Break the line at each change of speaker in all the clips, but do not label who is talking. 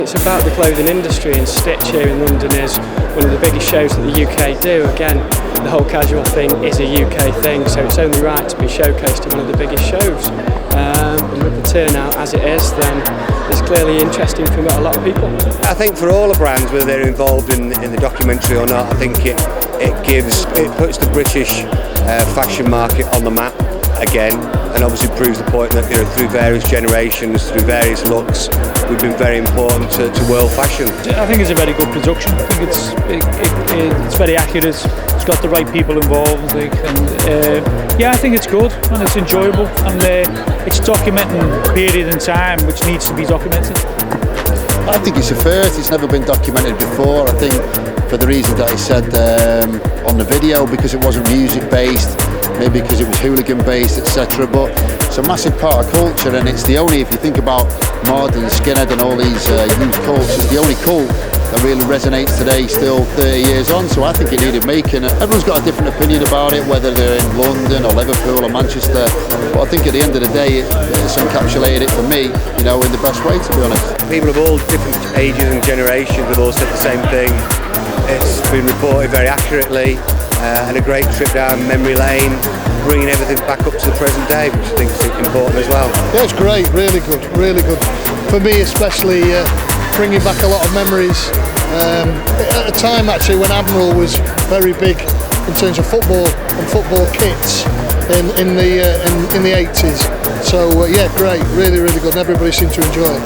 It's about the clothing industry, and Stitch here in London is one of the biggest shows that the UK do. Again, the whole casual thing is a UK thing, so it's only right to be showcased in one of the biggest shows. And with the turnout as it is, then it's clearly interesting for a lot of people.
I think for all the brands, whether they're involved in the documentary or not, I think it puts the British fashion market on the map again, and obviously proves the point that through various generations, through various looks, we've been very important to world fashion.
I think it's a very good production. I think it's very accurate. It's got the right people involved, I think it's good and it's enjoyable, and it's documenting a period in time which needs to be documented.
I think it's a first. It's never been documented before. I think for the reasons that I said on the video, because it wasn't music based, maybe because it was hooligan based, etc. But it's a massive part of culture, and it's the only, if you think about mod and skinhead and all these youth cults, it's the only cult that really resonates today, still 30 years on. So I think it needed making. Everyone's got a different opinion about it, whether they're in London or Liverpool or Manchester. But I think at the end of the day, it's encapsulated it for me, in the best way, to be honest.
People of all different ages and generations have all said the same thing. It's been reported very accurately, and a great trip down memory lane, bringing everything back up to the present day, which I think is important as well.
Yeah, it's great, really good, really good. For me especially, bringing back a lot of memories. At a time actually when Admiral was very big in terms of football and football kits in the 80s. So great, really, really good, and everybody seemed to enjoy it.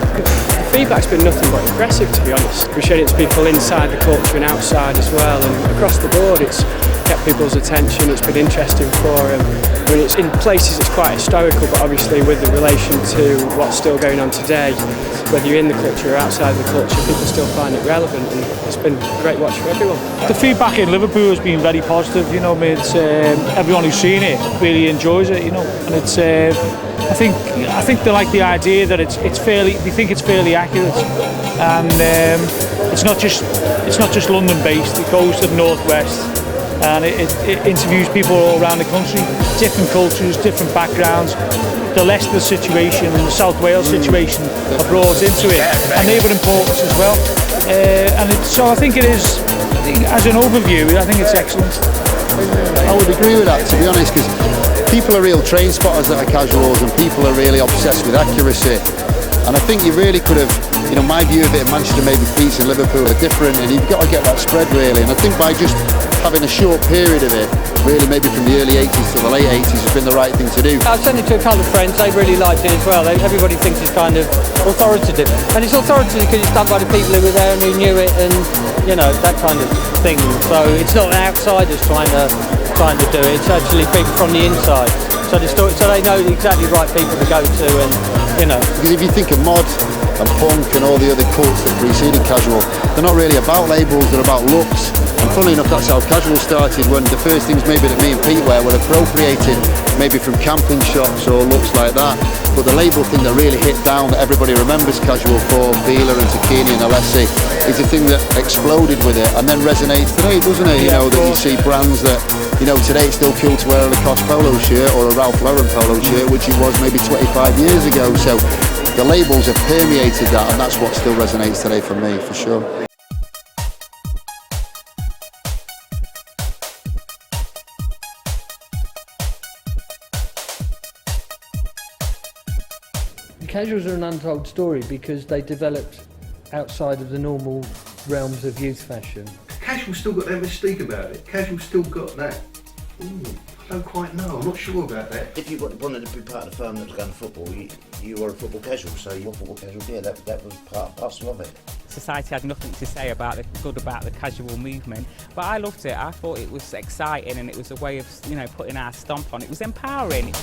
The feedback's been nothing but impressive, to be honest. We're showing it to people inside the culture and outside as well, and across the board it's kept people's attention. It's been interesting for them. I mean, it's in places it's quite historical, but obviously with the relation to what's still going on today, whether you're in the culture or outside the culture, people still find it relevant, and it's been a great watch for everyone.
The feedback in Liverpool has been very positive. It's everyone who's seen it really enjoys it. And it's I think they like the idea that it's fairly. They think it's fairly accurate, and it's not just London based. It goes to the northwest, and it interviews people all around the country, different cultures, different backgrounds. The Leicester situation and the South Wales situation are brought into it, and they were important as well. So I think it is, as an overview, I think it's excellent.
I would agree with that, to be honest, because people are real train spotters that are casuals, and people are really obsessed with accuracy. And I think you really could have, my view of it in Manchester, maybe Leeds and Liverpool are different, and you've got to get that spread really. And I think by just having a short period of it, really maybe from the early 80s to the late 80s, has been the right thing to do.
I've sent it to a couple of friends, they really liked it as well. Everybody thinks it's kind of authoritative. And it's authoritative because it's done by the people who were there and who knew it, and that kind of thing. So it's not outsiders trying to do it, it's actually people from the inside. So they know exactly the right people to go to, and
Because if you think of mod and punk and all the other cults that preceded casual, they're not really about labels, they're about looks. And funnily enough, that's how casual started, when the first things maybe that me and Pete wear were appropriated maybe from camping shops or looks like that. But the label thing that really hit down, that everybody remembers casual for, Fila and Zucchini and Alessi, is the thing that exploded with it and then resonates today, doesn't it? That you see brands that, today it's still cool to wear a Lacoste polo shirt or a Ralph Lauren polo shirt, which it was maybe 25 years ago. So the labels have permeated that, and that's what still resonates today for me, for sure.
Casuals are an untold story because they developed outside of the normal realms of youth fashion.
Casual's still got that mystique about it. Casual's still got that. I don't quite know. I'm not sure about that.
If you wanted to be part of the firm that was going to football, you were a football casual, so you were football casual. Yeah, that was part and parcel of it.
Society had nothing to say about the casual movement, but I loved it. I thought it was exciting, and it was a way of putting our stomp on. It was empowering.